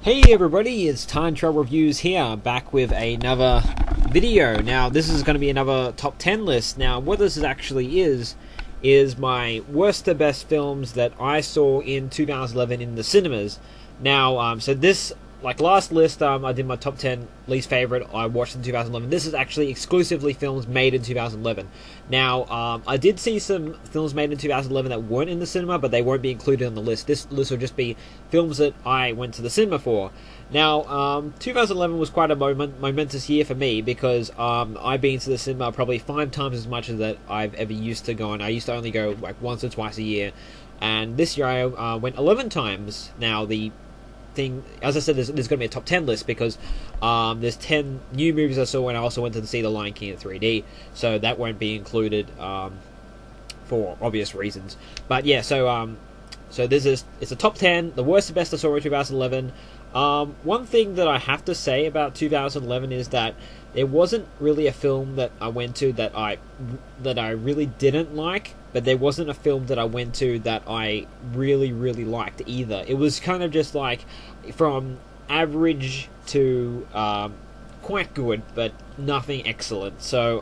Hey everybody, it's Time Travel Reviews here, back with another video. Now, this is going to be another top 10 list. Now, what this actually is my worst to best films that I saw in 2011 in the cinemas. Now, so this, like last list, I did my top 10 least favorite I watched in 2011. This is actually exclusively films made in 2011. Now, I did see some films made in 2011 that weren't in the cinema, but they won't be included on the list. This list will just be films that I went to the cinema for. Now, 2011 was quite a momentous year for me because I've been to the cinema probably 5 times as much as that I've ever used to go, and I used to only go like once or twice a year. And this year I went 11 times. Now, the thing, as I said, there's going to be a top 10 list because there's 10 new movies I saw, and I also went to see The Lion King in 3D, so that won't be included for obvious reasons. But yeah, so it's a top 10, the worst and best I saw in 2011. One thing that I have to say about 2011 is that there wasn't really a film that I went to that I really didn't like, but there wasn't a film that I went to that I really liked either. It was kind of just like from average to quite good, but nothing excellent. So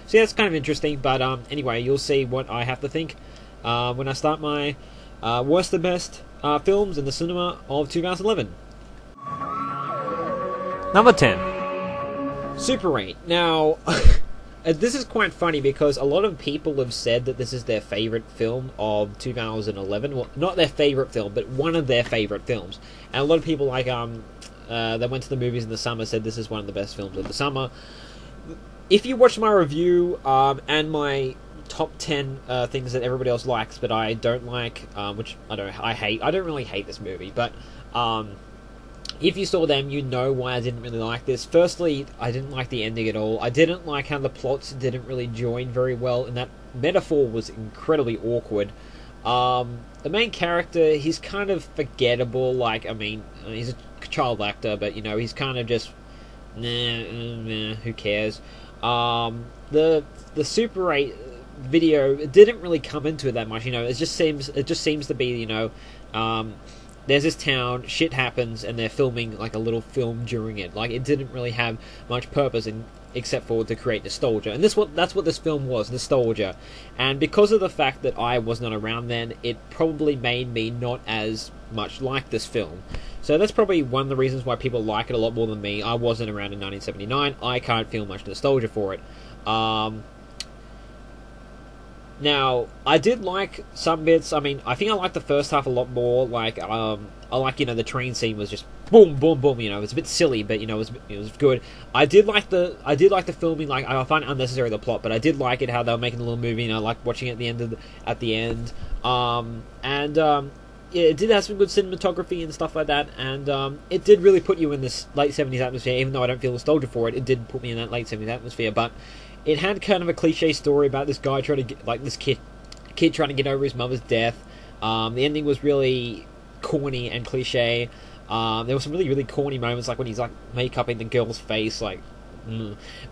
yeah, it's kind of interesting. But anyway, you'll see what I have to think when I start my worst and best films in the cinema of 2011. Number 10, Super 8. Now, this is quite funny because a lot of people have said that this is their favorite film of 2011. Well, not their favorite film, but one of their favorite films. And a lot of people like that went to the movies in the summer said this is one of the best films of the summer. If you watch my review and my top 10 things that everybody else likes but I don't like, which I don't really hate this movie, but if you saw them, you know why I didn't really like this. Firstly, I didn't like the ending at all. I didn't like how the plots didn't really join very well, and that metaphor was incredibly awkward. The main character, he's kind of forgettable. Like, I mean, he's a child actor, but, you know, he's kind of just, who cares? The Super 8 video, it didn't really come into it that much, you know. It just seems to be, you know, there's this town, shit happens, and they're filming like a little film during it. Like, it didn't really have much purpose except for to create nostalgia, and that's what this film was, nostalgia. And because of the fact that I was not around then, it probably made me not as much like this film. So that's probably one of the reasons why people like it a lot more than me. I wasn't around in 1979. I can't feel much nostalgia for it. Now, I did like some bits. I mean, I think I liked the first half a lot more. Like, I like, you know, the train scene was just boom, boom, boom. You know, it was a bit silly, but, you know, it was good. I did like the filming. Like, I find it unnecessary, the plot, but I did like it how they were making the little movie, and I liked watching it at the end. Yeah, it did have some good cinematography and stuff like that, and it did really put you in this late 70s atmosphere. Even though I don't feel nostalgia for it, it did put me in that late 70s atmosphere. But it had kind of a cliche story about this guy trying to get, like, this kid trying to get over his mother's death. The ending was really corny and cliche. There were some really corny moments, like when he's like make-upping the girl's face, like.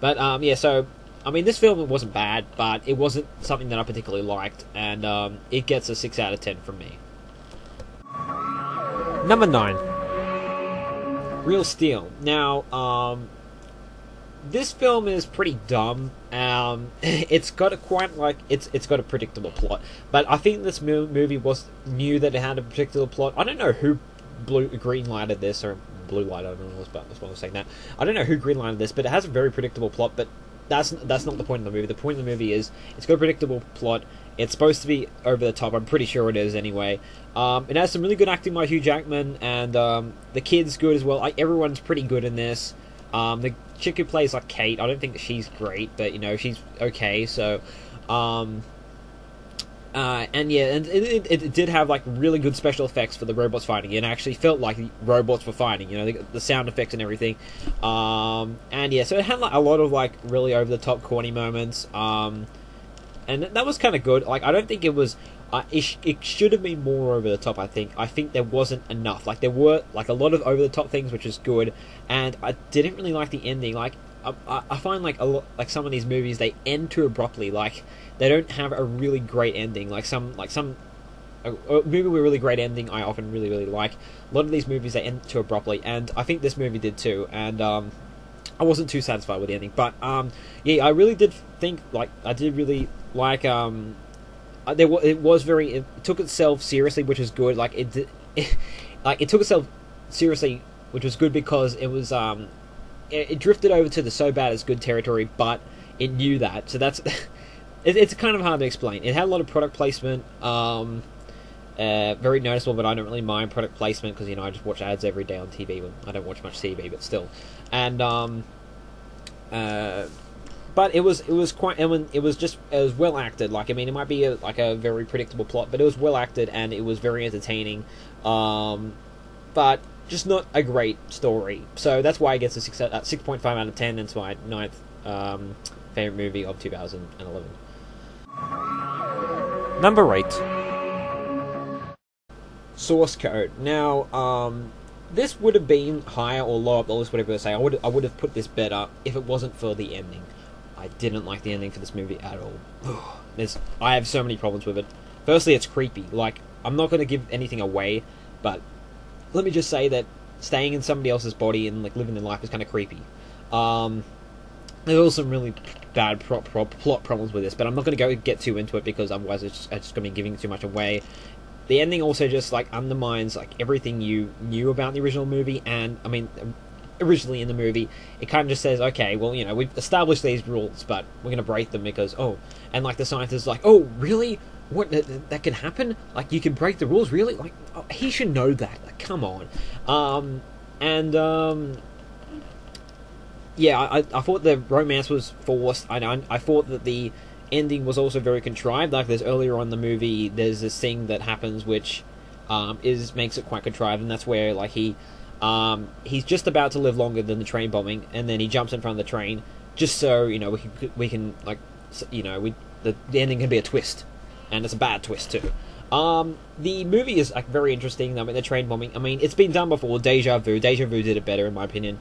But yeah, so I mean, this film, it wasn't bad, but it wasn't something that I particularly liked, and it gets a 6 out of 10 from me. Number 9, Real Steel. Now, this film is pretty dumb. It's got it's got a predictable plot, but I think this movie knew that it had a predictable plot. I don't know who green lighted this, or blue light. I don't know why I was saying that. I don't know who green lighted this, but it has a very predictable plot. But that's not the point of the movie. The point of the movie is it's got a predictable plot. It's supposed to be over the top. I'm pretty sure it is anyway. It has some really good acting by Hugh Jackman, and the kid's good as well. Like, everyone's pretty good in this. The chick who plays like Kate, I don't think that she's great, but, you know, she's okay. So, and yeah, and it did have like really good special effects for the robots fighting. It actually felt like robots were fighting, you know, the sound effects and everything. And yeah, so it had like a lot of like really over the top corny moments. And that was kind of good. Like, I don't think it was. It should have been more over the top. I think there wasn't enough. Like, there were like a lot of over the top things, which is good. And I didn't really like the ending. Like, I find like like some of these movies, they end too abruptly. Like, they don't have a really great ending. Like some a movie with a really great ending, I often really, really like. A lot of these movies, they end too abruptly, and I think this movie did too, and I wasn't too satisfied with the ending. But yeah, I really did think, like, I did really like, it took itself seriously, which is good. Like, it took itself seriously, which was good because it was, it drifted over to the so bad it's good territory, but it knew that, so that's it's kind of hard to explain. It had a lot of product placement, very noticeable, but I don't really mind product placement because, you know, I just watch ads every day on TV. Well, I don't watch much TV, but still. And but it was quite. I mean, it was well acted. Like, I mean, it might be a very predictable plot, but it was well acted and it was very entertaining. But just not a great story. So that's why it gets a 6.5 out of 10. And it's my ninth favorite movie of 2011. Number 8. Source Code. Now, this would have been higher or lower up the list, whatever I say. I would have put this better if it wasn't for the ending. I didn't like the ending for this movie at all. I have so many problems with it. Firstly, it's creepy. Like, I'm not going to give anything away, but let me just say that staying in somebody else's body and, like, living their life is kind of creepy. There's also some really bad plot problems with this, but I'm not going to get too into it because otherwise it's just going to be giving too much away. The ending also just, like, undermines, like, everything you knew about the original movie, and, I mean, originally in the movie, it kind of just says, okay, well, you know, we've established these rules, but we're going to break them because, and, like, the scientist is like, oh, really? What, that can happen? Like, you can break the rules, really? Like, he should know that. Like, come on. Yeah, I thought the romance was forced. I thought that the ending was also very contrived. Like, there's earlier on in the movie, there's this thing that happens which makes it quite contrived, and that's where, like, he's just about to live longer than the train bombing, and then he jumps in front of the train just so, you know, we can like, you know, the ending can be a twist, and it's a bad twist too. The movie is, like, very interesting. I mean, the train bombing, I mean, it's been done before. Deja Vu did it better, in my opinion.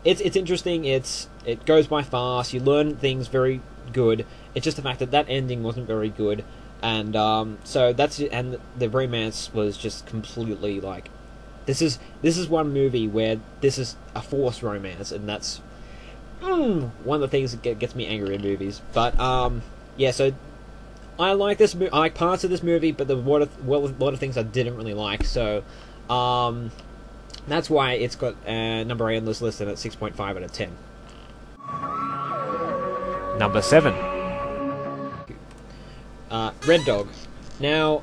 It's interesting. It goes by fast. You learn things very good. It's just the fact that ending wasn't very good, and so and the romance was just completely, like, this is one movie where this is a forced romance, and that's one of the things that gets me angry in movies. But yeah, so I like this movie. I like parts of this movie, but there were a lot of things I didn't really like. So that's why it's got number 8 on this list, and it's 6.5 out of 10. Number 7. Red Dog. Now,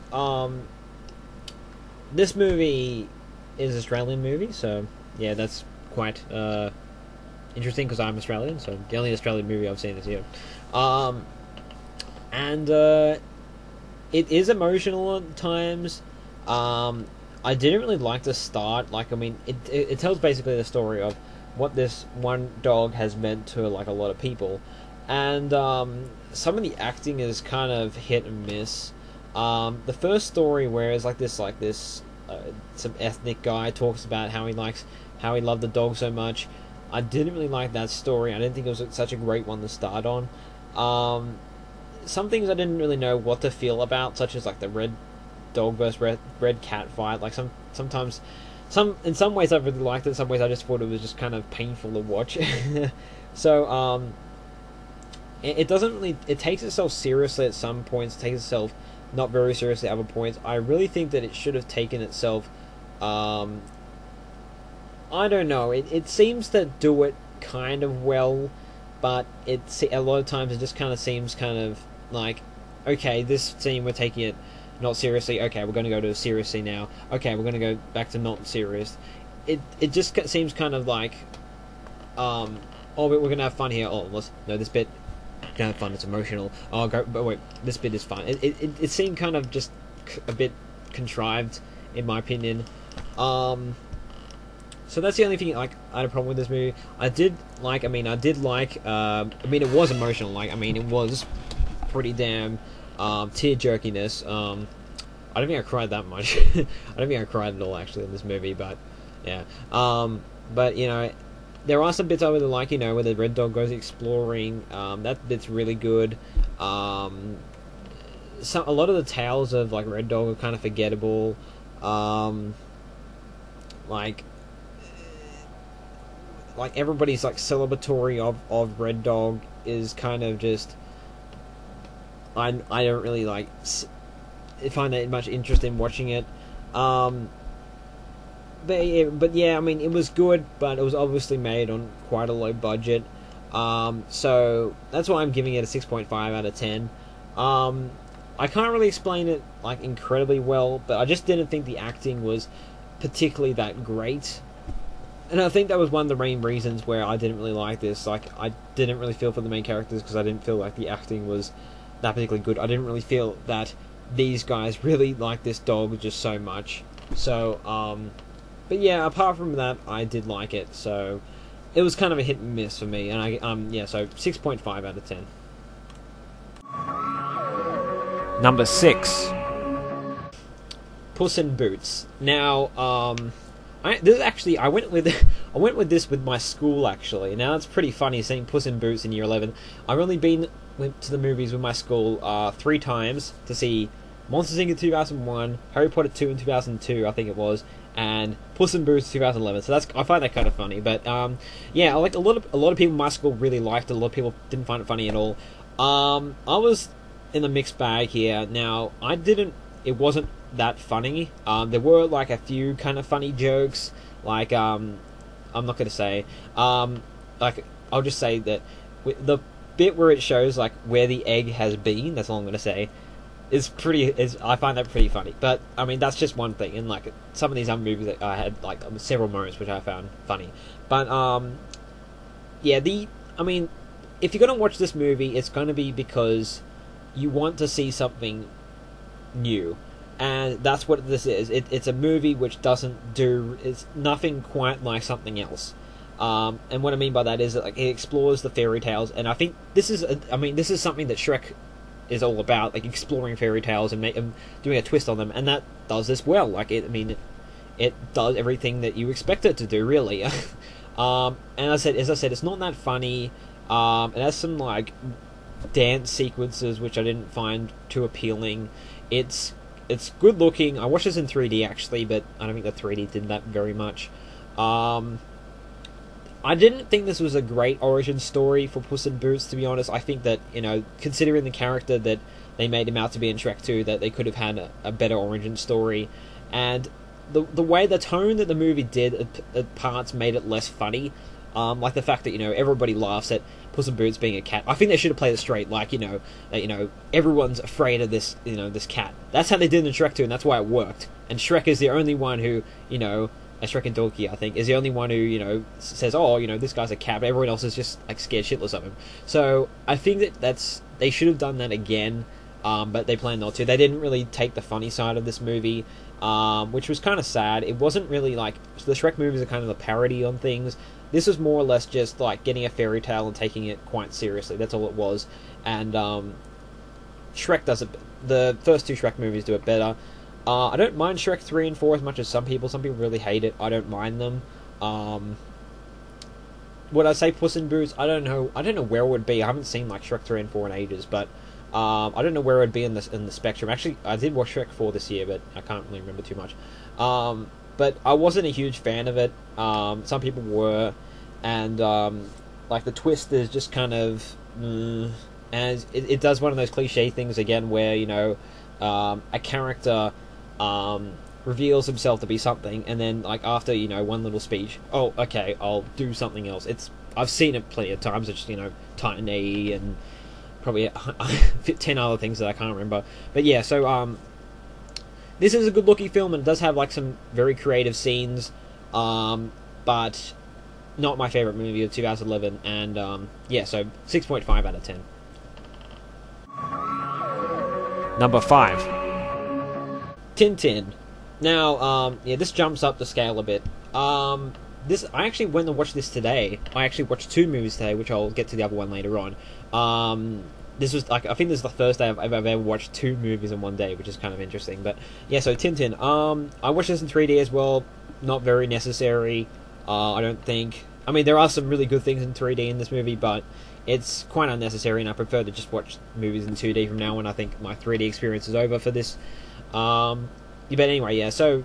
this movie is an Australian movie, so yeah, that's quite interesting because I'm Australian, so the only Australian movie I've seen this year. And it is emotional at times. I didn't really like the start. Like, I mean, it tells basically the story of what this one dog has meant to, like, a lot of people, and some of the acting is kind of hit and miss. The first story, where it's like this some ethnic guy talks about how he loved the dog so much. I didn't really like that story. I didn't think it was such a great one to start on. Some things I didn't really know what to feel about, such as, like, the red dog versus red cat fight. Like, sometimes in some ways I really liked it. In some ways I just thought it was just kind of painful to watch. So it doesn't really. It takes itself seriously at some points. It takes itself not very seriously at other points. I really think that it should have taken itself. I don't know. It seems to do it kind of well, but a lot of times it just kind of seems kind of like, okay, this scene we're taking it not seriously. Okay, we're going to go to seriously now. Okay, we're going to go back to not serious. It just seems kind of like, oh, we're going to have fun here. Oh, this bit, we're going to have fun. It's emotional. Oh, but wait, this bit is fun. It seemed kind of just a bit contrived, in my opinion. So that's the only thing, like, I had a problem with this movie. It was emotional. Like, I mean, it was pretty damn tear-jerkiness. I don't think I cried that much. I don't think I cried at all, actually, in this movie, but yeah. But, you know, there are some bits I really like, you know, where the red dog goes exploring. That bit's really good. a lot of the tales of like Red Dog are kind of forgettable. Um, like everybody's like celebratory of Red Dog is kind of just I don't really like find that much interest in watching it. But yeah, I mean, it was good, but it was obviously made on quite a low budget. So that's why I'm giving it a 6.5 out of 10. I can't really explain it like incredibly well, but I just didn't think the acting was particularly that great. And I think that was one of the main reasons where I didn't really like this. Like, I didn't really feel for the main characters because I didn't feel like the acting was that particularly good. I didn't really feel that these guys really liked this dog just so much. So, but yeah, apart from that, I did like it. So, it was kind of a hit and miss for me. And yeah, so 6.5 out of 10. Number 6. Puss in Boots. Now, I went with this with my school actually. Now it's pretty funny seeing Puss in Boots in year 11. I've only went to the movies with my school 3 times to see Monsters Inc. in 2001, Harry Potter 2 in 2002, I think it was, and Puss in Boots 2011. So I find that kind of funny. But yeah, like a lot of people in my school really liked it. A lot of people didn't find it funny at all. I was in the mixed bag here. Now it wasn't that funny. There were like a few kind of funny jokes. Like I'm not gonna say. Like I'll just say that the bit where it shows like where the egg has been. That's all I'm gonna say. I find that pretty funny. But I mean that's just one thing. And like some of these other movies that I had like several moments which I found funny. But yeah, I mean, if you're gonna watch this movie, it's gonna be because you want to see something new. And that's what this is. It's a movie which it's nothing quite like something else. And what I mean by that is that like it explores the fairy tales, and I think this is something that Shrek is all about, like exploring fairy tales and doing a twist on them, and that does this well. Like it does everything that you expect it to do, really. And as I said, it's not that funny. It has some like dance sequences which I didn't find too appealing. It's good looking. I watched this in 3D actually, but I don't think the 3D did that very much. I didn't think this was a great origin story for Puss in Boots, to be honest. I think that, considering the character that they made him out to be in Shrek 2, that they could have had a better origin story. And the way, the tone that the movie did at parts made it less funny. Like the fact that, everybody laughs at Puss in Boots being a cat. I think they should have played it straight, like, that, everyone's afraid of this, this cat. That's how they did in Shrek 2, and that's why it worked. And Shrek is the only one who, Shrek and Donkey, I think, is the only one who, says, oh, this guy's a cat, but everyone else is just, like, scared shitless of him. So, I think they should have done that again, but they planned not to. They didn't really take the funny side of this movie, which was kind of sad. It wasn't really, like, the Shrek movies are kind of a parody on things. This was more or less just, like, getting a fairy tale and taking it quite seriously. That's all it was. And, Shrek does it. The first 2 Shrek movies do it better. I don't mind Shrek 3 and 4 as much as some people. Some people really hate it. I don't mind them. Would I say Puss in Boots? I don't know where it would be. I haven't seen, like, Shrek 3 and 4 in ages, but I don't know where it would be in the spectrum. Actually, I did watch Shrek 4 this year, but I can't really remember too much. But I wasn't a huge fan of it. Some people were, and like the twist is just kind of, and it does one of those cliche things again, where a character reveals himself to be something, and then like after one little speech, oh okay, I'll do something else. I've seen it plenty of times. It's Titan A and probably 10 other things that I can't remember. But yeah, so this is a good looking film, and it does have like some very creative scenes, but not my favorite movie of 2011. And yeah, so 6.5 out of 10. Number 5, Tintin. Now, yeah, this jumps up the scale a bit. I actually went and watched this today. I actually watched 2 movies today, which I'll get to the other one later on. This was like, I think this is the first day I've ever watched 2 movies in one day, which is kind of interesting. But yeah, so Tintin. I watched this in 3D as well. Not very necessary. I don't think. I mean, there are some really good things in 3D in this movie, but it's quite unnecessary, and I prefer to just watch movies in 2D from now on. I think my 3D experience is over for this. But anyway, yeah, so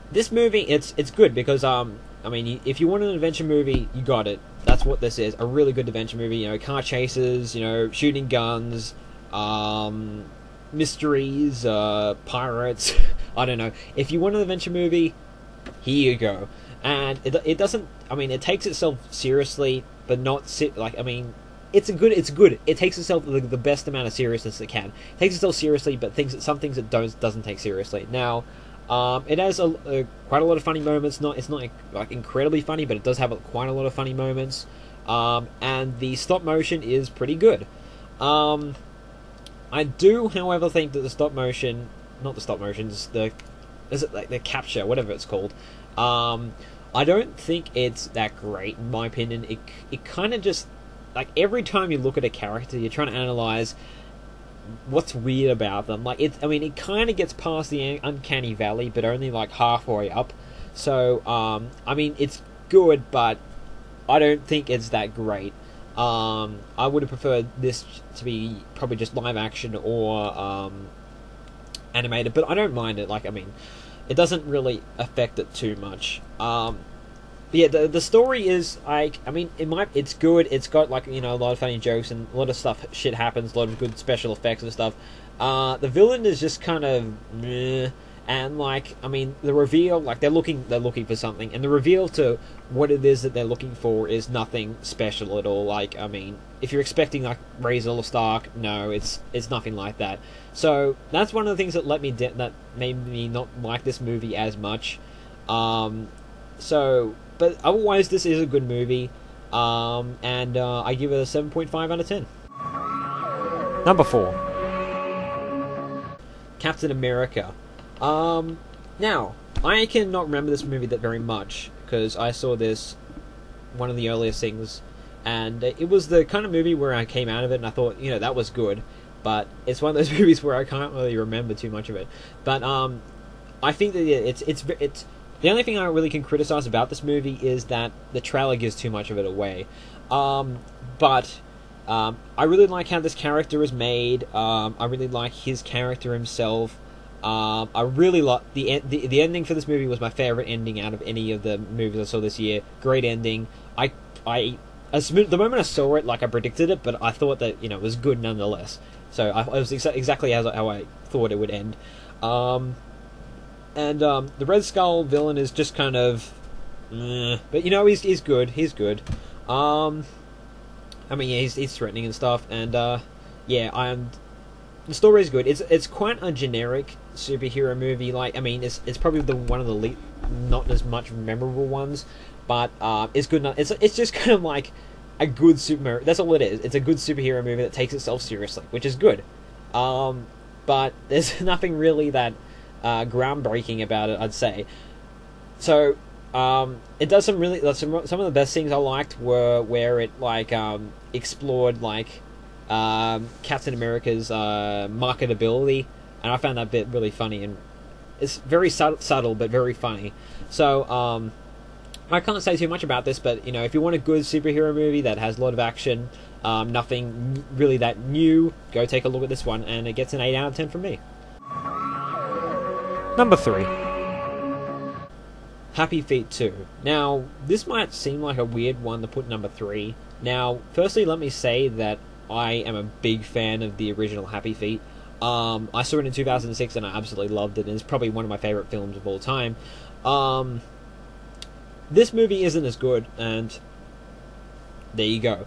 this movie, it's good because, I mean, if you want an adventure movie, you got it. That's what this is, a really good adventure movie, you know, car chases, you know, shooting guns, mysteries, pirates, I don't know. If you want an adventure movie, here you go. And it doesn't, I mean, it takes itself seriously, but not, I mean, it's good. It takes itself the best amount of seriousness it can. It takes itself seriously, but some things it doesn't take seriously. Now, it has quite a lot of funny moments. It's not like incredibly funny, but it does have quite a lot of funny moments. And the stop motion is pretty good. I do, however, think that not the stop motion, is it like the capture, whatever it's called. I don't think it's that great, in my opinion. It kind of just, like, every time you look at a character, you're trying to analyze what's weird about them. Like, I mean, it kind of gets past the uncanny valley, but only like halfway up. So, I mean, it's good, but I don't think it's that great. I would have preferred this to be probably just live action or animated, but I don't mind it. Like, I mean, it doesn't really affect it too much. But yeah, the story is, like, I mean, it's good. It's got, like, you know, a lot of funny jokes and a lot of shit happens, a lot of good special effects and stuff. The villain is just kind of meh, and, like, I mean, the reveal, like, they're looking for something, and the reveal to what it is that they're looking for is nothing special at all. Like, I mean, if you're expecting, like, Razor Stark, no, it's nothing like that. So that's one of the things that that made me not like this movie as much. But otherwise, this is a good movie, and I give it a 7.5 out of 10. Number 4. Captain America. Now, I cannot remember this movie that very much, because I saw this one of the earliest things, and it was the kind of movie where I came out of it and I thought, you know, that was good, but it's one of those movies where I can't really remember too much of it. But I think that it's the only thing I really can criticize about this movie is that the trailer gives too much of it away. But I really like how this character is made. I really like his character himself. I really like the ending for this movie was my favorite ending out of any of the movies I saw this year. Great ending. The moment I saw it, like, I predicted it, but I thought that, you know, it was good nonetheless. So it was exactly how I thought it would end. And the Red Skull villain is just kind of, but, you know, he's good. He's good. I mean, yeah, he's threatening and stuff, and yeah, the story is good. It's quite a generic superhero movie. Like, I mean, it's probably one of the not as much memorable ones, but it's good enough. It's just kind of like a good superhero. That's all it is. It's a good superhero movie that takes itself seriously, which is good. But there's nothing really that groundbreaking about it, I'd say. So it does some of the best things I liked were where it, like, explored, like, Captain America's marketability, and I found that bit really funny, and it's very subtle but very funny. So I can't say too much about this, but, you know, if you want a good superhero movie that has a lot of action, nothing really that new, go take a look at this one, and it gets an 8 out of 10 from me. Number 3. Happy Feet 2. Now, this might seem like a weird one to put number 3. Now, firstly, let me say that I am a big fan of the original Happy Feet. I saw it in 2006 and I absolutely loved it, and it's probably one of my favorite films of all time. This movie isn't as good, and there you go.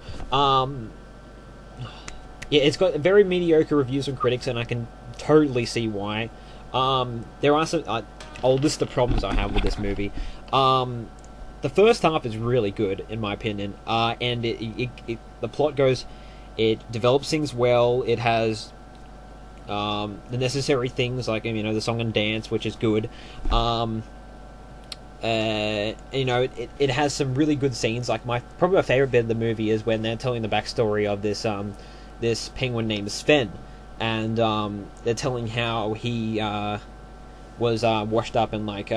Yeah, it's got very mediocre reviews from critics, and I can totally see why. There are some... I'll list the problems I have with this movie. The first half is really good, in my opinion, and the plot goes... It develops things well. It has the necessary things, like, you know, the song and dance, which is good. You know, it has some really good scenes. Like, probably my favorite bit of the movie is when they're telling the backstory of this penguin named Sven, and they're telling how he was washed up in, like,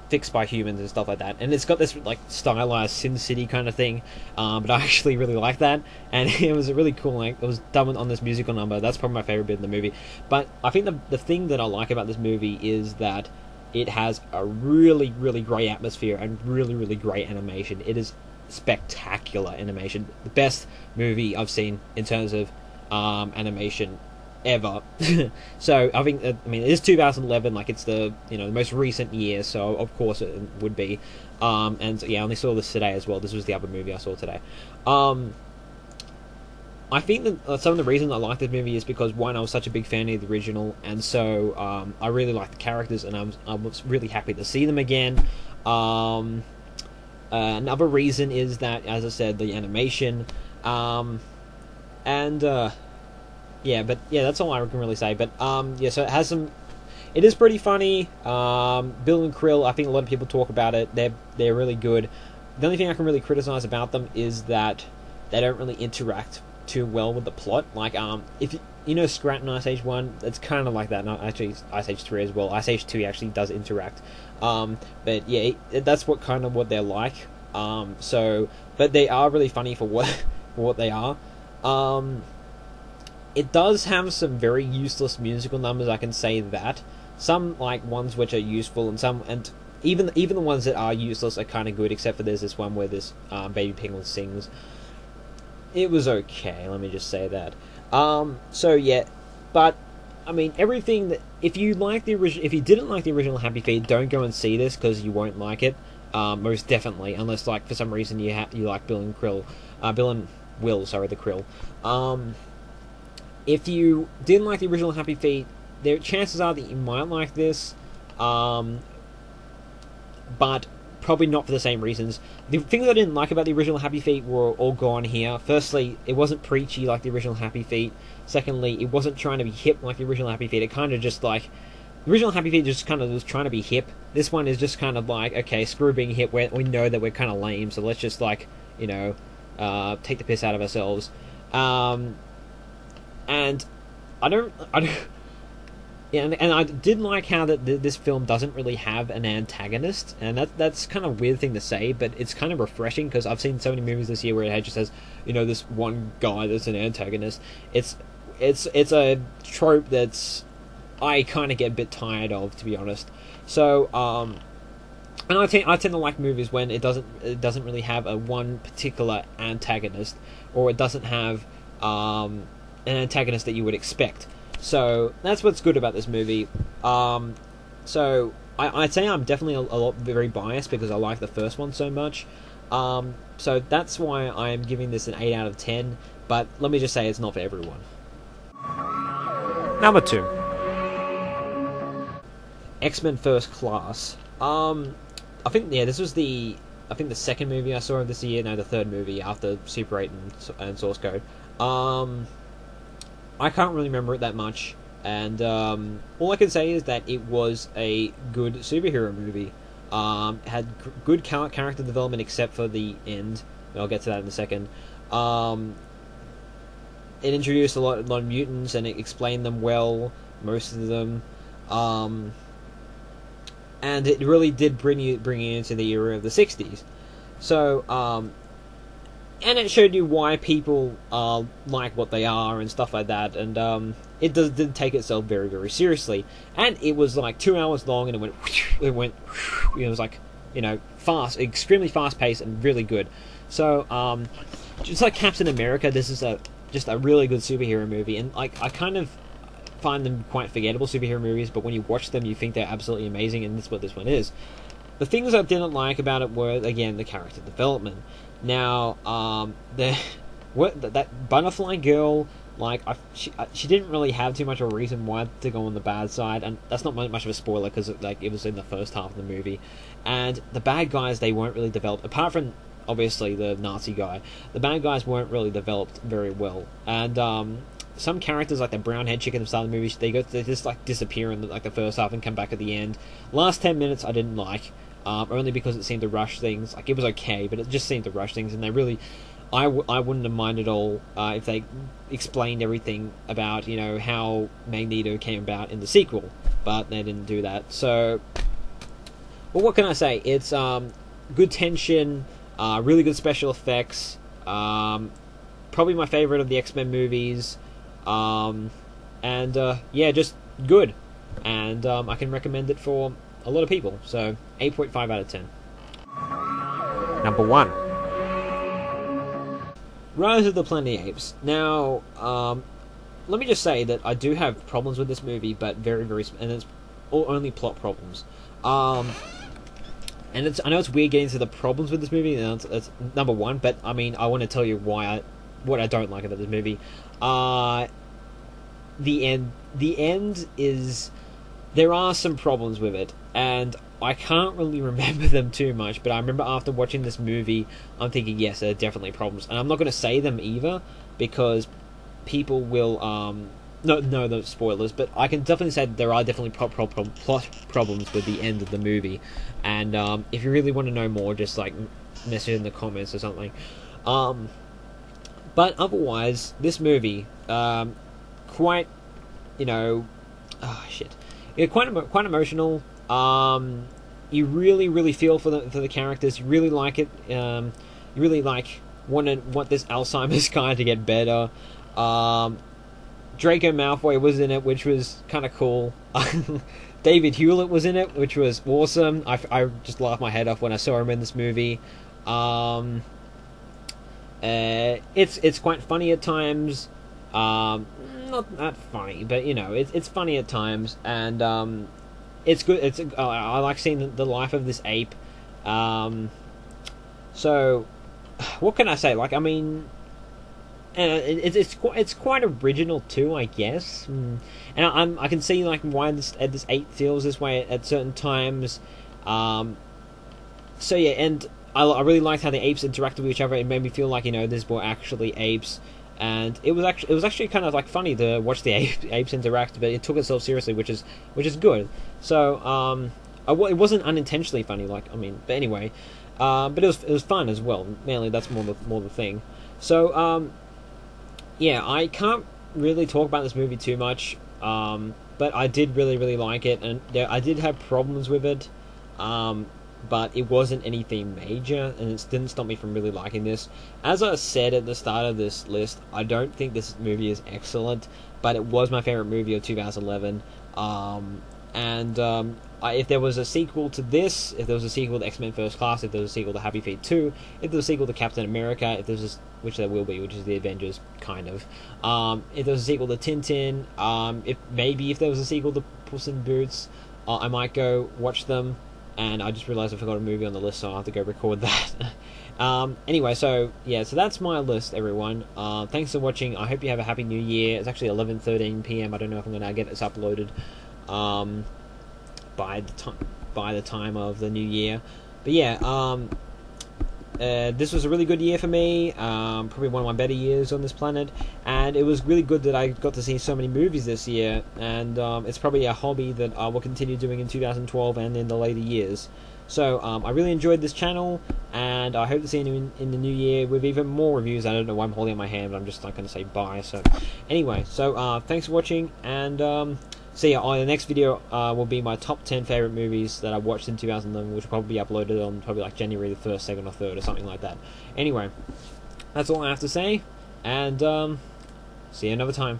fixed by humans and stuff like that. And it's got this like stylized Sin City kind of thing, but I actually really like that, and it was a really cool. Like, it was done on this musical number. That's probably my favorite bit in the movie. But I think the thing that I like about this movie is that it has a really, really great atmosphere and really, really great animation. It is spectacular animation. The best movie I've seen in terms of animation ever. So I think, I mean, it is 2011, like it's the, you know, the most recent year, so of course it would be. And yeah, I only saw this today as well. This was the other movie I saw today. I think that some of the reasons I like this movie is because, one, I was such a big fan of the original, and so I really like the characters, and I was really happy to see them again. Another reason is that, as I said, the animation, yeah, but yeah, that's all I can really say. But yeah, so it has some. It is pretty funny. Bill and Krill, I think a lot of people talk about it. They're really good. The only thing I can really criticize about them is that they don't really interact too well with the plot. Like, if you know Scrat in Ice Age 1, it's kind of like that. Not actually Ice Age 3 as well. Ice Age 2 actually does interact. But yeah, that's what they're like. So, but they are really funny for what they are. It does have some very useless musical numbers, I can say that. Some, like, ones which are useful, and even the ones that are useless are kind of good, except for there's this one where this baby penguin sings. It was okay, let me just say that. So yeah, but I mean, everything that, if you didn't like the original Happy Feet, don't go and see this because you won't like it. Most definitely, unless, like, for some reason you like Bill and Will, the Krill. If you didn't like the original Happy Feet, chances are that you might like this, but probably not for the same reasons. The things I didn't like about the original Happy Feet were all gone here. Firstly, it wasn't preachy like the original Happy Feet. Secondly, it wasn't trying to be hip like the original Happy Feet. It kind of just, like, the original Happy Feet just kind of was trying to be hip. This one is just kind of like, okay, screw being hip. We know that we're kind of lame, so let's just, like, you know, take the piss out of ourselves. And I don't, yeah, and I did like how that this film doesn't really have an antagonist, and that's kind of a weird thing to say, but it's kind of refreshing because I've seen so many movies this year where it just has, you know, this one guy that's an antagonist. It's a trope that's I kind of get a bit tired of, to be honest. So and I tend to like movies when it doesn't really have a one particular antagonist, or it doesn't have an antagonist that you would expect. So that's what's good about this movie. So I'd say I'm definitely a lot very biased because I like the first one so much. So that's why I'm giving this an 8 out of 10. But let me just say it's not for everyone. Number 2, X-Men First Class. I think this was the second movie I saw of this year. No, the third movie after Super 8 and Source Code. I can't really remember it that much, and all I can say is that it was a good superhero movie. Had good character development except for the end, and I'll get to that in a second. It introduced a lot of mutants, and it explained them well, most of them. And it really did bring you into the era of the 60s. So, and it showed you why people are like what they are and stuff like that, and it did take itself very, very seriously. And it was like 2 hours long, and it was like, you know, fast, extremely fast paced and really good. So, just like Captain America, this is just a really good superhero movie, and like I kind of find them quite forgettable superhero movies, but when you watch them, you think they're absolutely amazing, and that's what this one is. The things I didn't like about it were, again, the character development. Now, that butterfly girl, like, she didn't really have too much of a reason why to go on the bad side, and that's not much of a spoiler because it was in the first half of the movie. And the bad guys, they weren't really developed, apart from obviously the Nazi guy. The bad guys weren't really developed very well, and some characters, like the brown head chick at the start of the movie, they just like disappear in the first half and come back at the end. Last 10 minutes I didn't like. Only because it seemed to rush things. Like, it was okay, but it just seemed to rush things, and they really, I wouldn't have minded at all if they explained everything about, you know, how Magneto came about in the sequel, but they didn't do that. So But what can I say? It's good tension, really good special effects. Probably my favorite of the X-Men movies. And yeah, just good. And I can recommend it for a lot of people. So 8.5 out of 10. Number 1. Rise of the Planet of the Apes. Now, let me just say that I do have problems with this movie, but very, and it's only plot problems. And I know it's weird getting to the problems with this movie, and it's number 1, but I mean, I want to tell you what I don't like about this movie. The end is, there are some problems with it, and I can't really remember them too much, but I remember after watching this movie, I'm thinking, yes, there are definitely problems, and I'm not going to say them either, because people will, no spoilers, but I can definitely say that there are definitely plot problems with the end of the movie, and if you really want to know more, just like message in the comments or something. But otherwise, this movie, quite, quite emotional. You really feel for the characters. You really like it. You really want this Alzheimer's guy to get better. Draco Malfoy was in it, which was kind of cool. David Hewlett was in it, which was awesome. I just laughed my head off when I saw him in this movie. It's quite funny at times. Not that funny, but it's funny at times, and it's good. I like seeing the life of this ape. So, what can I say? Like, I mean, it's quite original too, I guess. And I can see like why this ape feels this way at certain times. So yeah, and I really liked how the apes interacted with each other. It made me feel like these were actually apes, and it was actually kind of like funny to watch the apes interact, but it took itself seriously, which is good. So it wasn't unintentionally funny, but anyway, but it was fun as well. Mainly that's more the thing. So yeah, I can't really talk about this movie too much, but I did really like it, and I did have problems with it. But it wasn't anything major, and it didn't stop me from really liking this. As I said at the start of this list, I don't think this movie is excellent, but it was my favorite movie of 2011. If there was a sequel to this, if there was a sequel to X-Men First Class, if there was a sequel to Happy Feet 2, if there was a sequel to Captain America, which there will be, which is the Avengers, kind of. If there was a sequel to Tintin, if there was a sequel to Puss in Boots, I might go watch them. And I just realized I forgot a movie on the list, so I'll have to go record that. Anyway, so that's my list, everyone. Thanks for watching. I hope you have a happy new year. It's actually 11:13 p.m. I don't know if I'm going to get this uploaded by the time of the new year. But yeah, this was a really good year for me, probably one of my better years on this planet, and it was really good that I got to see so many movies this year, and it's probably a hobby that I will continue doing in 2012 and in the later years. So I really enjoyed this channel, and I hope to see you in the new year with even more reviews. I don't know why I'm holding up my hand, but I'm just not going to say bye. So anyway, thanks for watching, and so yeah, the next video will be my top 10 favorite movies that I watched in 2011, which will probably be uploaded on probably like January the 1st, 2nd, or 3rd, or something like that. Anyway, that's all I have to say, and see you another time.